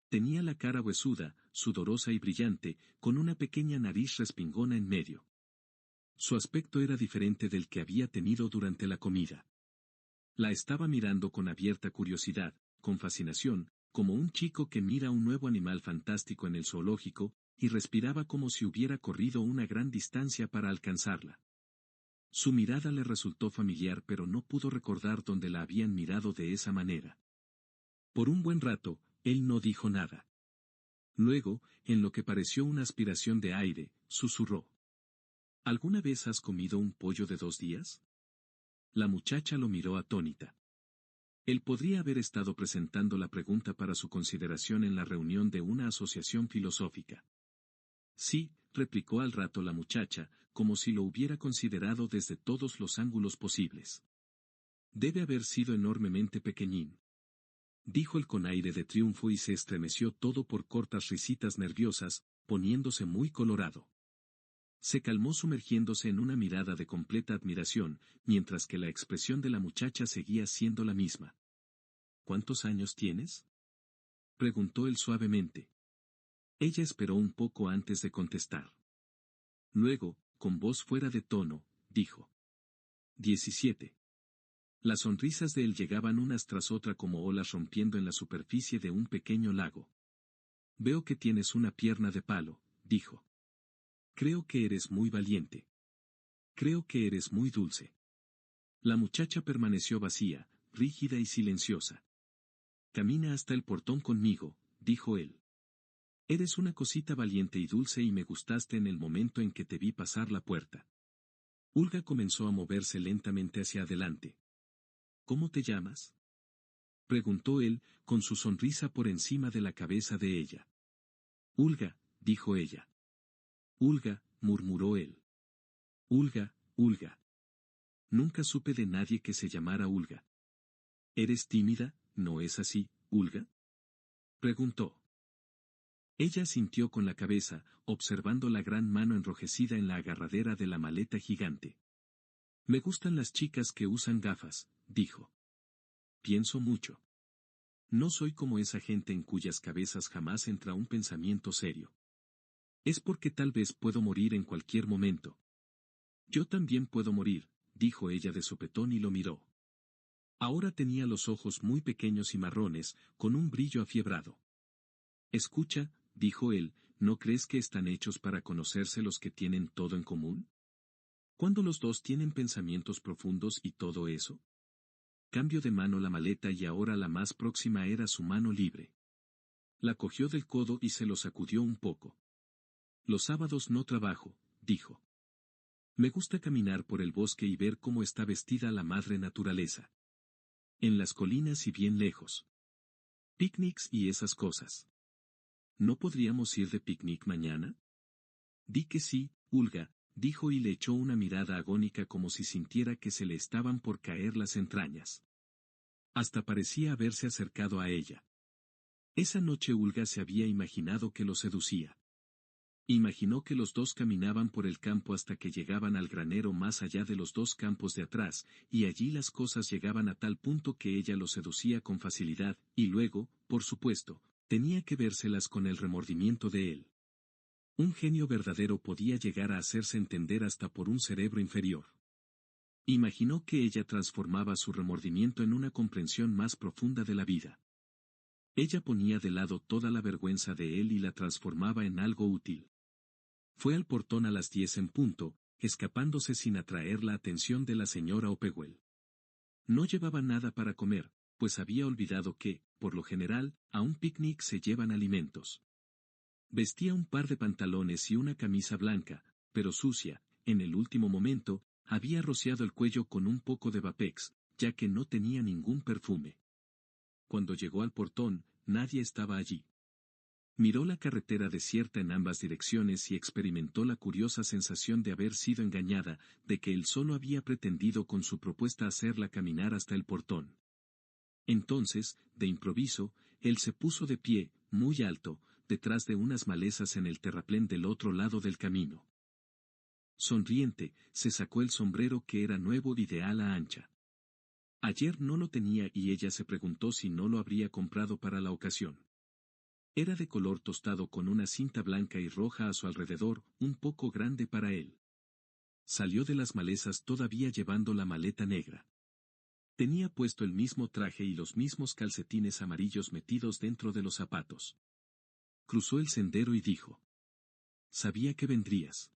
Tenía la cara huesuda, sudorosa y brillante, con una pequeña nariz respingona en medio. Su aspecto era diferente del que había tenido durante la comida. La estaba mirando con abierta curiosidad, con fascinación, como un chico que mira un nuevo animal fantástico en el zoológico, y respiraba como si hubiera corrido una gran distancia para alcanzarla. Su mirada le resultó familiar pero no pudo recordar dónde la habían mirado de esa manera. Por un buen rato, él no dijo nada. Luego, en lo que pareció una aspiración de aire, susurró. ¿Alguna vez has comido un pollo de 2 días? La muchacha lo miró atónita. Él podría haber estado presentando la pregunta para su consideración en la reunión de una asociación filosófica. Sí, replicó al rato la muchacha, como si lo hubiera considerado desde todos los ángulos posibles. Debe haber sido enormemente pequeñín. Dijo él con aire de triunfo y se estremeció todo por cortas risitas nerviosas, poniéndose muy colorado. Se calmó sumergiéndose en una mirada de completa admiración, mientras que la expresión de la muchacha seguía siendo la misma. ¿Cuántos años tienes? Preguntó él suavemente. Ella esperó un poco antes de contestar. Luego, con voz fuera de tono, dijo. 17. Las sonrisas de él llegaban unas tras otra como olas rompiendo en la superficie de un pequeño lago. Veo que tienes una pierna de palo, dijo. Creo que eres muy valiente. Creo que eres muy dulce. La muchacha permaneció vacía, rígida y silenciosa. Camina hasta el portón conmigo, dijo él. Eres una cosita valiente y dulce y me gustaste en el momento en que te vi pasar la puerta. Olga comenzó a moverse lentamente hacia adelante. ¿Cómo te llamas? Preguntó él, con su sonrisa por encima de la cabeza de ella. Olga, dijo ella. Olga, murmuró él. Olga, Olga. Nunca supe de nadie que se llamara Olga. ¿Eres tímida, no es así, Olga? Preguntó. Ella asintió con la cabeza, observando la gran mano enrojecida en la agarradera de la maleta gigante. Me gustan las chicas que usan gafas, dijo. Pienso mucho. No soy como esa gente en cuyas cabezas jamás entra un pensamiento serio. Es porque tal vez puedo morir en cualquier momento. Yo también puedo morir, dijo ella de sopetón y lo miró. Ahora tenía los ojos muy pequeños y marrones, con un brillo afiebrado. Escucha, dijo él, ¿no crees que están hechos para conocerse los que tienen todo en común? ¿Cuándo los dos tienen pensamientos profundos y todo eso? Cambió de mano la maleta y ahora la más próxima era su mano libre. La cogió del codo y se lo sacudió un poco. Los sábados no trabajo, dijo. Me gusta caminar por el bosque y ver cómo está vestida la madre naturaleza. En las colinas y bien lejos. Picnics y esas cosas. ¿No podríamos ir de picnic mañana? Di que sí, Olga, dijo y le echó una mirada agónica como si sintiera que se le estaban por caer las entrañas. Hasta parecía haberse acercado a ella. Esa noche Ulga se había imaginado que lo seducía. Imaginó que los dos caminaban por el campo hasta que llegaban al granero más allá de los dos campos de atrás, y allí las cosas llegaban a tal punto que ella lo seducía con facilidad, y luego, por supuesto, tenía que vérselas con el remordimiento de él. Un genio verdadero podía llegar a hacerse entender hasta por un cerebro inferior. Imaginó que ella transformaba su remordimiento en una comprensión más profunda de la vida. Ella ponía de lado toda la vergüenza de él y la transformaba en algo útil. Fue al portón a las 10 en punto, escapándose sin atraer la atención de la señora Opewell. No llevaba nada para comer, pues había olvidado que, por lo general, a un picnic se llevan alimentos. Vestía un par de pantalones y una camisa blanca, pero sucia. En el último momento, había rociado el cuello con un poco de Vapex, ya que no tenía ningún perfume. Cuando llegó al portón, nadie estaba allí. Miró la carretera desierta en ambas direcciones y experimentó la curiosa sensación de haber sido engañada, de que él solo había pretendido con su propuesta hacerla caminar hasta el portón. Entonces, de improviso, él se puso de pie, muy alto, detrás de unas malezas en el terraplén del otro lado del camino. Sonriente, se sacó el sombrero que era nuevo y de ala ancha. Ayer no lo tenía y ella se preguntó si no lo habría comprado para la ocasión. Era de color tostado con una cinta blanca y roja a su alrededor, un poco grande para él. Salió de las malezas todavía llevando la maleta negra. Tenía puesto el mismo traje y los mismos calcetines amarillos metidos dentro de los zapatos. Cruzó el sendero y dijo: «Sabía que vendrías».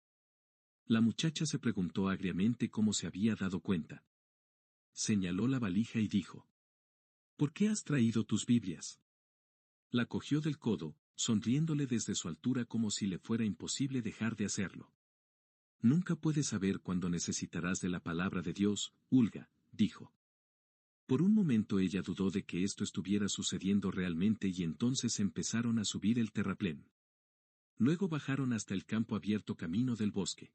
La muchacha se preguntó agriamente cómo se había dado cuenta. Señaló la valija y dijo: «¿Por qué has traído tus Biblias?». La cogió del codo, sonriéndole desde su altura como si le fuera imposible dejar de hacerlo. «Nunca puedes saber cuándo necesitarás de la palabra de Dios, Ulga», dijo. Por un momento ella dudó de que esto estuviera sucediendo realmente y entonces empezaron a subir el terraplén. Luego bajaron hasta el campo abierto camino del bosque.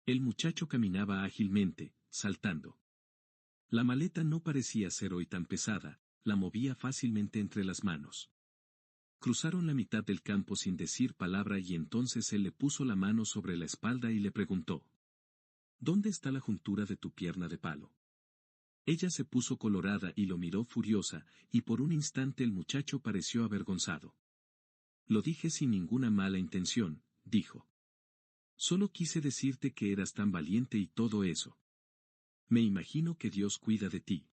El muchacho caminaba ágilmente, saltando. La maleta no parecía ser hoy tan pesada, la movía fácilmente entre las manos. Cruzaron la mitad del campo sin decir palabra y entonces él le puso la mano sobre la espalda y le preguntó: «¿Dónde está la juntura de tu pierna de palo?». Ella se puso colorada y lo miró furiosa, y por un instante el muchacho pareció avergonzado. «Lo dije sin ninguna mala intención», dijo. «Solo quise decirte que eras tan valiente y todo eso. Me imagino que Dios cuida de ti».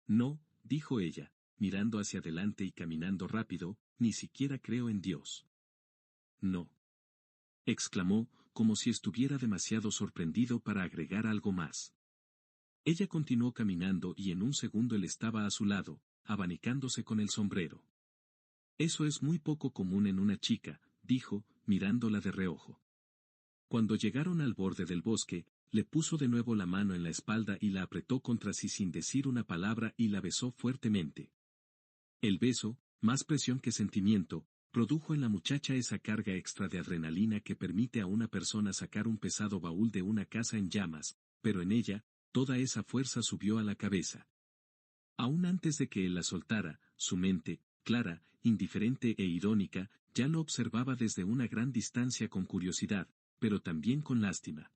«No», dijo ella, mirando hacia adelante y caminando rápido, «ni siquiera creo en Dios». «No», exclamó, como si estuviera demasiado sorprendido para agregar algo más. Ella continuó caminando y en un segundo él estaba a su lado, abanicándose con el sombrero. «Eso es muy poco común en una chica», dijo, mirándola de reojo. Cuando llegaron al borde del bosque, le puso de nuevo la mano en la espalda y la apretó contra sí sin decir una palabra y la besó fuertemente. El beso, más presión que sentimiento, produjo en la muchacha esa carga extra de adrenalina que permite a una persona sacar un pesado baúl de una casa en llamas, pero en ella, toda esa fuerza subió a la cabeza. Aún antes de que él la soltara, su mente, clara, indiferente e irónica, ya lo observaba desde una gran distancia con curiosidad, pero también con lástima.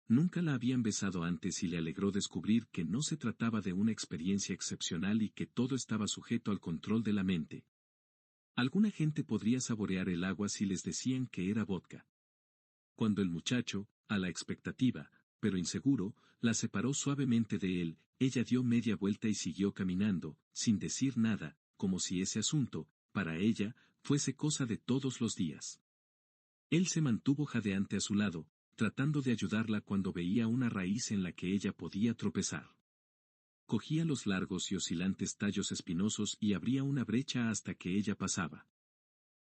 Nunca la habían besado antes y le alegró descubrir que no se trataba de una experiencia excepcional y que todo estaba sujeto al control de la mente. Alguna gente podría saborear el agua si les decían que era vodka. Cuando el muchacho, a la expectativa, pero inseguro, la separó suavemente de él, ella dio media vuelta y siguió caminando, sin decir nada, como si ese asunto, para ella, fuese cosa de todos los días. Él se mantuvo jadeante a su lado, tratando de ayudarla cuando veía una raíz en la que ella podía tropezar. Cogía los largos y oscilantes tallos espinosos y abría una brecha hasta que ella pasaba.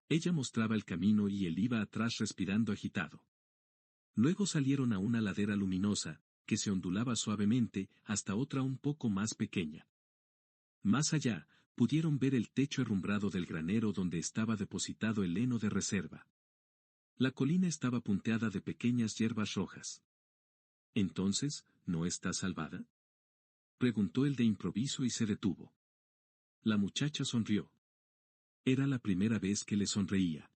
Ella mostraba el camino y él iba atrás respirando agitado. Luego salieron a una ladera luminosa, que se ondulaba suavemente, hasta otra un poco más pequeña. Más allá, pudieron ver el techo herrumbrado del granero donde estaba depositado el heno de reserva. La colina estaba punteada de pequeñas hierbas rojas. «¿Entonces, no está salvada?», Preguntó él de improviso y se detuvo. La muchacha sonrió. Era la primera vez que le sonreía.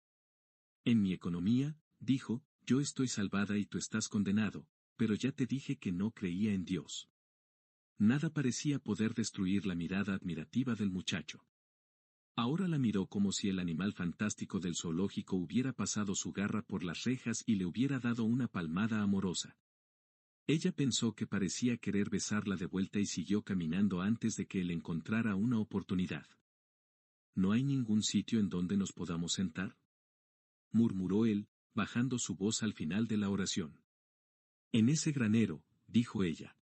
En mi economía, dijo, yo estoy salvada y tú estás condenado, pero ya te dije que no creía en Dios. Nada parecía poder destruir la mirada admirativa del muchacho. Ahora la miró como si el animal fantástico del zoológico hubiera pasado su garra por las rejas y le hubiera dado una palmada amorosa. Ella pensó que parecía querer besarla de vuelta y siguió caminando antes de que él encontrara una oportunidad. ¿No hay ningún sitio en donde nos podamos sentar?, murmuró él, bajando su voz al final de la oración. En ese granero, dijo ella.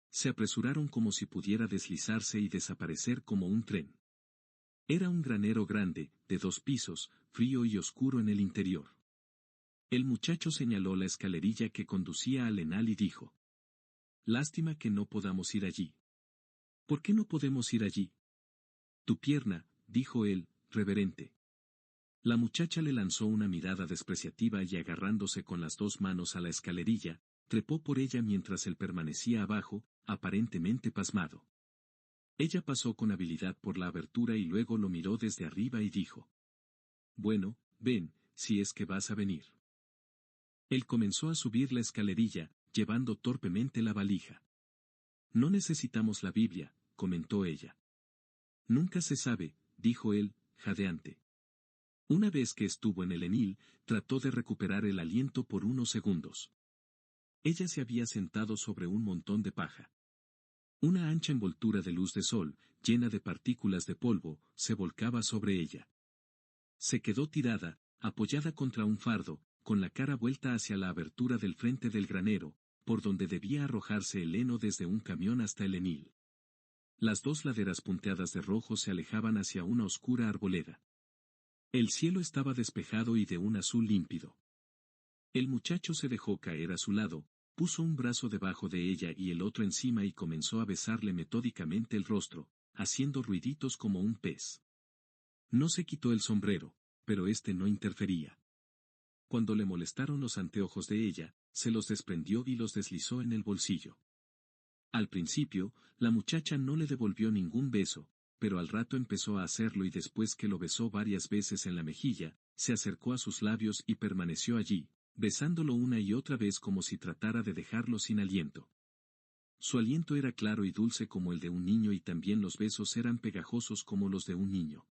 Se apresuraron como si pudiera deslizarse y desaparecer como un tren. Era un granero grande, de 2 pisos, frío y oscuro en el interior. El muchacho señaló la escalerilla que conducía al enal y dijo: Lástima que no podamos ir allí. ¿Por qué no podemos ir allí? Tu pierna, dijo él, reverente. La muchacha le lanzó una mirada despreciativa y agarrándose con las 2 manos a la escalerilla, trepó por ella mientras él permanecía abajo, aparentemente pasmado. Ella pasó con habilidad por la abertura y luego lo miró desde arriba y dijo: Bueno, ven, si es que vas a venir. Él comenzó a subir la escalerilla, llevando torpemente la valija. No necesitamos la Biblia, comentó ella. Nunca se sabe, dijo él, jadeante. Una vez que estuvo en el Enil, trató de recuperar el aliento por unos segundos. Ella se había sentado sobre un montón de paja. Una ancha envoltura de luz de sol, llena de partículas de polvo, se volcaba sobre ella. Se quedó tirada, apoyada contra un fardo, con la cara vuelta hacia la abertura del frente del granero, por donde debía arrojarse el heno desde un camión hasta el Enil. Las 2 laderas punteadas de rojo se alejaban hacia una oscura arboleda. El cielo estaba despejado y de un azul límpido. El muchacho se dejó caer a su lado, puso un brazo debajo de ella y el otro encima y comenzó a besarle metódicamente el rostro, haciendo ruiditos como un pez. No se quitó el sombrero, pero este no interfería. Cuando le molestaron los anteojos de ella, se los desprendió y los deslizó en el bolsillo. Al principio, la muchacha no le devolvió ningún beso, pero al rato empezó a hacerlo y después que lo besó varias veces en la mejilla, se acercó a sus labios y permaneció allí, besándolo una y otra vez como si tratara de dejarlo sin aliento. Su aliento era claro y dulce como el de un niño y también los besos eran pegajosos como los de un niño.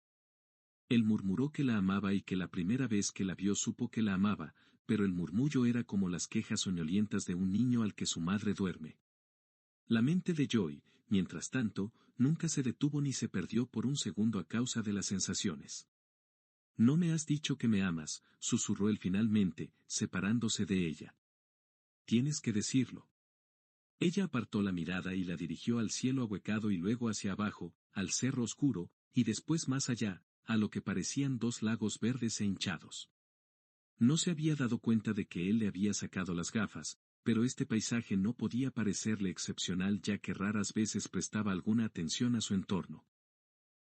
Él murmuró que la amaba y que la primera vez que la vio supo que la amaba, pero el murmullo era como las quejas soñolientas de un niño al que su madre duerme. La mente de Joy, mientras tanto, nunca se detuvo ni se perdió por un segundo a causa de las sensaciones. No me has dicho que me amas, susurró él finalmente, separándose de ella. Tienes que decirlo. Ella apartó la mirada y la dirigió al cielo ahuecado y luego hacia abajo, al cerro oscuro, y después más allá, a lo que parecían 2 lagos verdes e hinchados. No se había dado cuenta de que él le había sacado las gafas, pero este paisaje no podía parecerle excepcional ya que raras veces prestaba alguna atención a su entorno.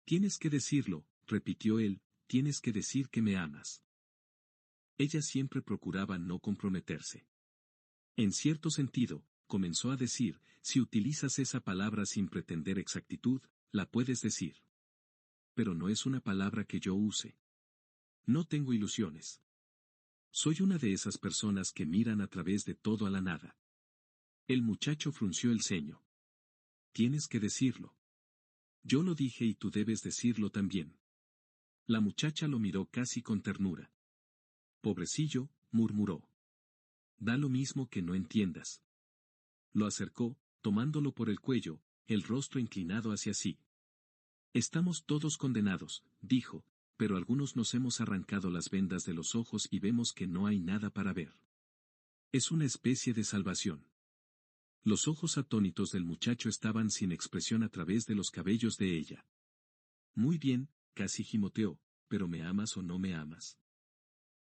Tienes que decirlo, repitió él, tienes que decir que me amas. Ella siempre procuraba no comprometerse. En cierto sentido, comenzó a decir, si utilizas esa palabra sin pretender exactitud, la puedes decir. Pero no es una palabra que yo use. No tengo ilusiones. Soy una de esas personas que miran a través de todo a la nada. El muchacho frunció el ceño. Tienes que decirlo. Yo lo dije y tú debes decirlo también. La muchacha lo miró casi con ternura. Pobrecillo, murmuró. Da lo mismo que no entiendas. Lo acercó, tomándolo por el cuello, el rostro inclinado hacia sí. Estamos todos condenados, dijo, pero algunos nos hemos arrancado las vendas de los ojos y vemos que no hay nada para ver. Es una especie de salvación. Los ojos atónitos del muchacho estaban sin expresión a través de los cabellos de ella. Muy bien, casi gimoteó, ¿pero me amas o no me amas?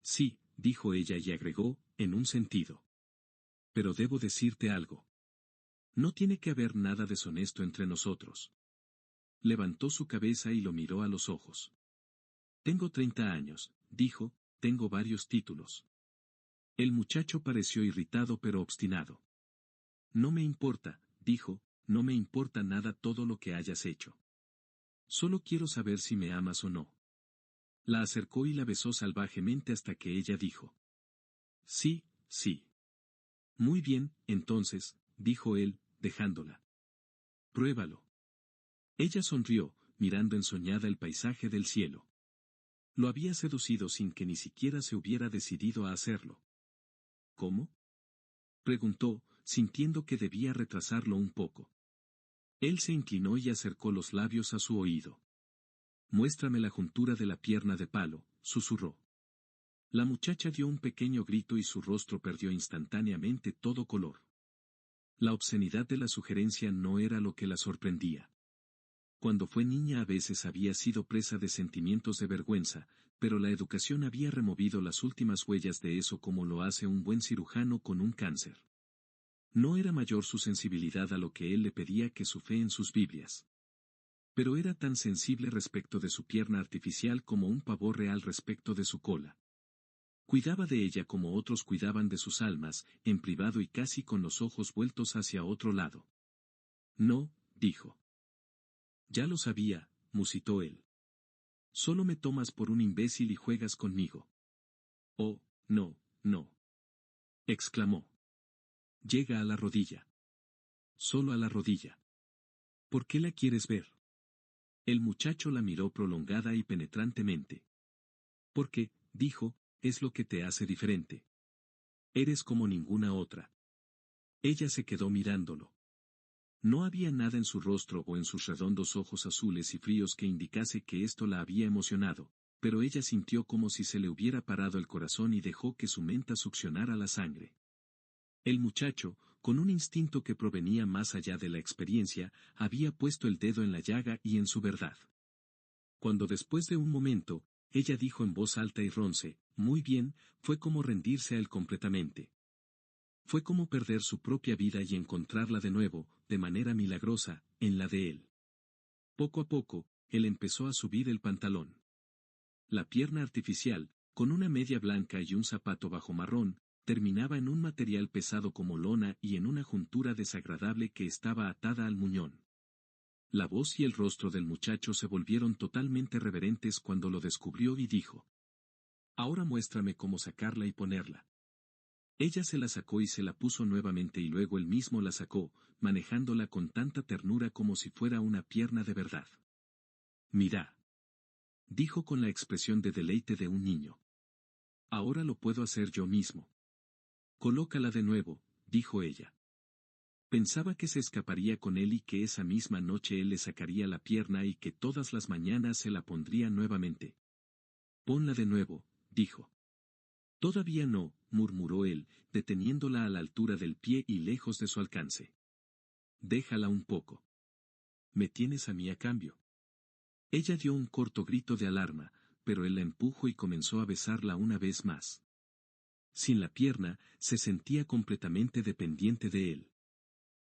Sí, dijo ella y agregó, en un sentido. Pero debo decirte algo. No tiene que haber nada deshonesto entre nosotros. Levantó su cabeza y lo miró a los ojos. Tengo 30 años, dijo, tengo varios títulos. El muchacho pareció irritado pero obstinado. No me importa, dijo, no me importa nada todo lo que hayas hecho. Solo quiero saber si me amas o no. La acercó y la besó salvajemente hasta que ella dijo: sí, sí. Muy bien, entonces, dijo él, dejándola. Pruébalo. Ella sonrió, mirando ensoñada el paisaje del cielo. Lo había seducido sin que ni siquiera se hubiera decidido a hacerlo. ¿Cómo? Preguntó, sintiendo que debía retrasarlo un poco. Él se inclinó y acercó los labios a su oído. Muéstrame la juntura de la pierna de palo, susurró. La muchacha dio un pequeño grito y su rostro perdió instantáneamente todo color. La obscenidad de la sugerencia no era lo que la sorprendía. Cuando fue niña a veces había sido presa de sentimientos de vergüenza, pero la educación había removido las últimas huellas de eso como lo hace un buen cirujano con un cáncer. No era mayor su sensibilidad a lo que él le pedía que su fe en sus Biblias. Pero era tan sensible respecto de su pierna artificial como un pavor real respecto de su cola. Cuidaba de ella como otros cuidaban de sus almas, en privado y casi con los ojos vueltos hacia otro lado. No, dijo. Ya lo sabía, musitó él. Solo me tomas por un imbécil y juegas conmigo. Oh, no, no. Exclamó. Llega a la rodilla. Solo a la rodilla. ¿Por qué la quieres ver? El muchacho la miró prolongada y penetrantemente. Porque, dijo, es lo que te hace diferente. Eres como ninguna otra. Ella se quedó mirándolo. No había nada en su rostro o en sus redondos ojos azules y fríos que indicase que esto la había emocionado, pero ella sintió como si se le hubiera parado el corazón y dejó que su menta succionara la sangre. El muchacho, con un instinto que provenía más allá de la experiencia, había puesto el dedo en la llaga y en su verdad. Cuando después de un momento, ella dijo en voz alta y ronce, muy bien, fue como rendirse a él completamente. Fue como perder su propia vida y encontrarla de nuevo, de manera milagrosa, en la de él. Poco a poco, él empezó a subir el pantalón. La pierna artificial, con una media blanca y un zapato bajo marrón, terminaba en un material pesado como lona y en una juntura desagradable que estaba atada al muñón. La voz y el rostro del muchacho se volvieron totalmente reverentes cuando lo descubrió y dijo: ahora muéstrame cómo sacarla y ponerla. Ella se la sacó y se la puso nuevamente y luego él mismo la sacó, manejándola con tanta ternura como si fuera una pierna de verdad. Mira, dijo con la expresión de deleite de un niño. Ahora lo puedo hacer yo mismo. Colócala de nuevo, dijo ella. Pensaba que se escaparía con él y que esa misma noche él le sacaría la pierna y que todas las mañanas se la pondría nuevamente. Ponla de nuevo, dijo. Todavía no, murmuró él, deteniéndola a la altura del pie y lejos de su alcance. Déjala un poco. Me tienes a mí a cambio. Ella dio un corto grito de alarma, pero él la empujó y comenzó a besarla una vez más. Sin la pierna, se sentía completamente dependiente de él.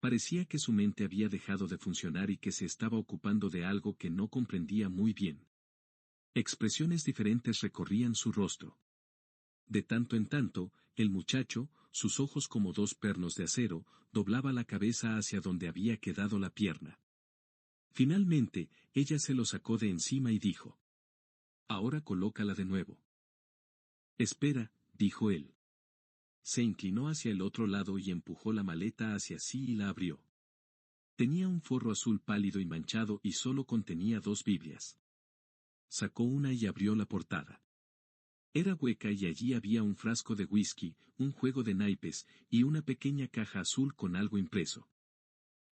Parecía que su mente había dejado de funcionar y que se estaba ocupando de algo que no comprendía muy bien. Expresiones diferentes recorrían su rostro. De tanto en tanto, el muchacho, sus ojos como dos pernos de acero, doblaba la cabeza hacia donde había quedado la pierna. Finalmente, ella se lo sacó de encima y dijo: ahora colócala de nuevo. Espera, dijo él. Se inclinó hacia el otro lado y empujó la maleta hacia sí y la abrió. Tenía un forro azul pálido y manchado y solo contenía 2 Biblias. Sacó una y abrió la portada. Era hueca y allí había un frasco de whisky, un juego de naipes, y una pequeña caja azul con algo impreso.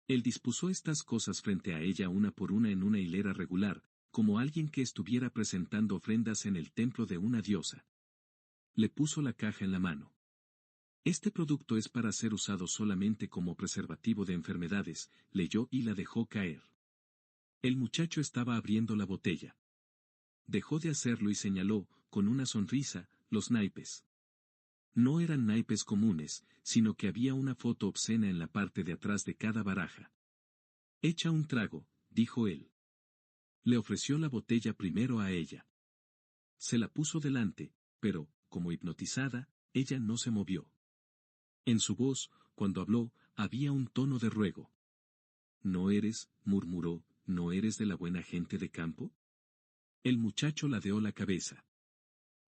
Él dispuso estas cosas frente a ella una por una en una hilera regular, como alguien que estuviera presentando ofrendas en el templo de una diosa. Le puso la caja en la mano. Este producto es para ser usado solamente como preservativo de enfermedades, leyó y la dejó caer. El muchacho estaba abriendo la botella. Dejó de hacerlo y señaló, con una sonrisa, los naipes. No eran naipes comunes, sino que había una foto obscena en la parte de atrás de cada baraja. Echa un trago, dijo él. Le ofreció la botella primero a ella. Se la puso delante, pero, como hipnotizada, ella no se movió. En su voz, cuando habló, había un tono de ruego. murmuró, ¿no eres de la buena gente de campo? El muchacho ladeó la cabeza.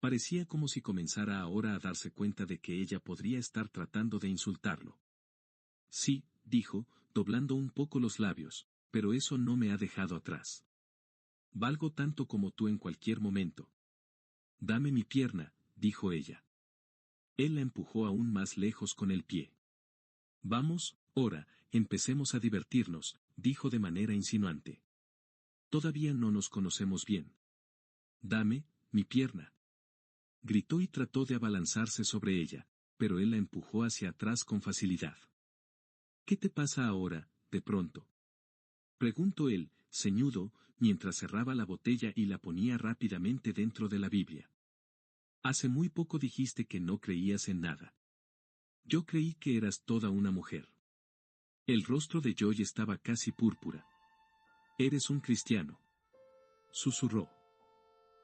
Parecía como si comenzara ahora a darse cuenta de que ella podría estar tratando de insultarlo. Sí, dijo, doblando un poco los labios, pero eso no me ha dejado atrás. Valgo tanto como tú en cualquier momento. Dame mi pierna, dijo ella. Él la empujó aún más lejos con el pie. Vamos, ora, empecemos a divertirnos, dijo de manera insinuante. Todavía no nos conocemos bien. Dame, mi pierna. Gritó y trató de abalanzarse sobre ella, pero él la empujó hacia atrás con facilidad. ¿Qué te pasa ahora, de pronto? Preguntó él, ceñudo, mientras cerraba la botella y la ponía rápidamente dentro de la Biblia. Hace muy poco dijiste que no creías en nada. Yo creí que eras toda una mujer. El rostro de Joy estaba casi púrpura. Eres un cristiano. Susurró.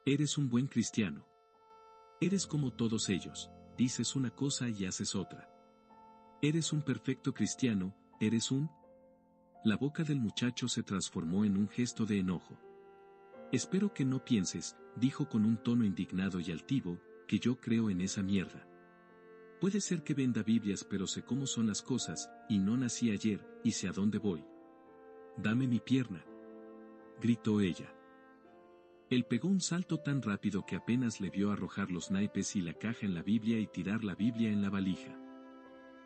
Eres un buen cristiano. Eres como todos ellos, dices una cosa y haces otra. Eres un perfecto cristiano, eres un... La boca del muchacho se transformó en un gesto de enojo. Espero que no pienses, dijo con un tono indignado y altivo, que yo creo en esa mierda. Puede ser que venda Biblias, pero sé cómo son las cosas, y no nací ayer, y sé a dónde voy. Dame mi pierna. Gritó ella. Él pegó un salto tan rápido que apenas le vio arrojar los naipes y la caja en la Biblia y tirar la Biblia en la valija.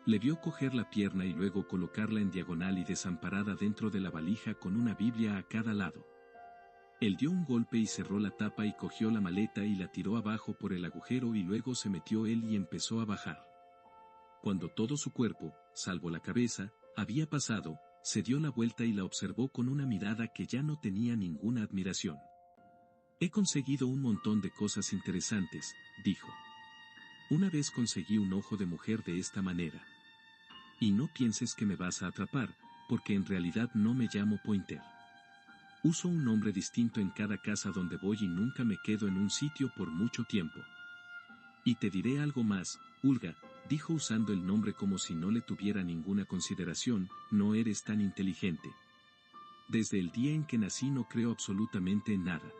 Le vio coger la pierna y luego colocarla en diagonal y desamparada dentro de la valija con una Biblia a cada lado. Él dio un golpe y cerró la tapa y cogió la maleta y la tiró abajo por el agujero y luego se metió él y empezó a bajar. Cuando todo su cuerpo, salvo la cabeza, había pasado, se dio la vuelta y la observó con una mirada que ya no tenía ninguna admiración. He conseguido un montón de cosas interesantes, dijo. Una vez conseguí un ojo de mujer de esta manera. Y no pienses que me vas a atrapar, porque en realidad no me llamo Pointer. Uso un nombre distinto en cada casa donde voy y nunca me quedo en un sitio por mucho tiempo. Y te diré algo más, Ulga, dijo usando el nombre como si no le tuviera ninguna consideración, no eres tan inteligente. Desde el día en que nací no creo absolutamente en nada.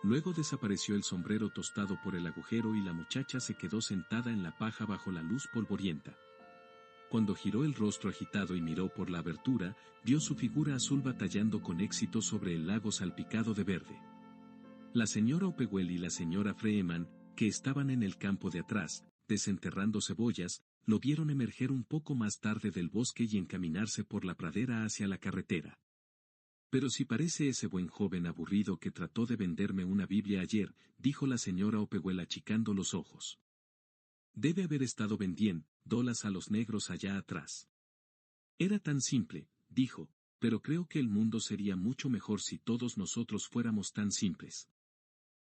Luego desapareció el sombrero tostado por el agujero y la muchacha se quedó sentada en la paja bajo la luz polvorienta. Cuando giró el rostro agitado y miró por la abertura, vio su figura azul batallando con éxito sobre el lago salpicado de verde. La señora Opewell y la señora Freeman, que estaban en el campo de atrás, desenterrando cebollas, lo vieron emerger un poco más tarde del bosque y encaminarse por la pradera hacia la carretera. Pero si parece ese buen joven aburrido que trató de venderme una Biblia ayer, dijo la señora Opewell achicando los ojos. Debe haber estado vendiéndolas a los negros allá atrás. Era tan simple, dijo, pero creo que el mundo sería mucho mejor si todos nosotros fuéramos tan simples.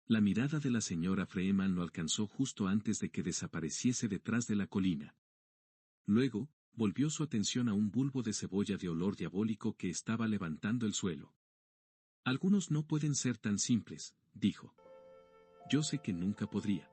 La mirada de la señora Freeman lo alcanzó justo antes de que desapareciese detrás de la colina. Luego, volvió su atención a un bulbo de cebolla de olor diabólico que estaba levantando el suelo. Algunos no pueden ser tan simples, dijo. Yo sé que nunca podría.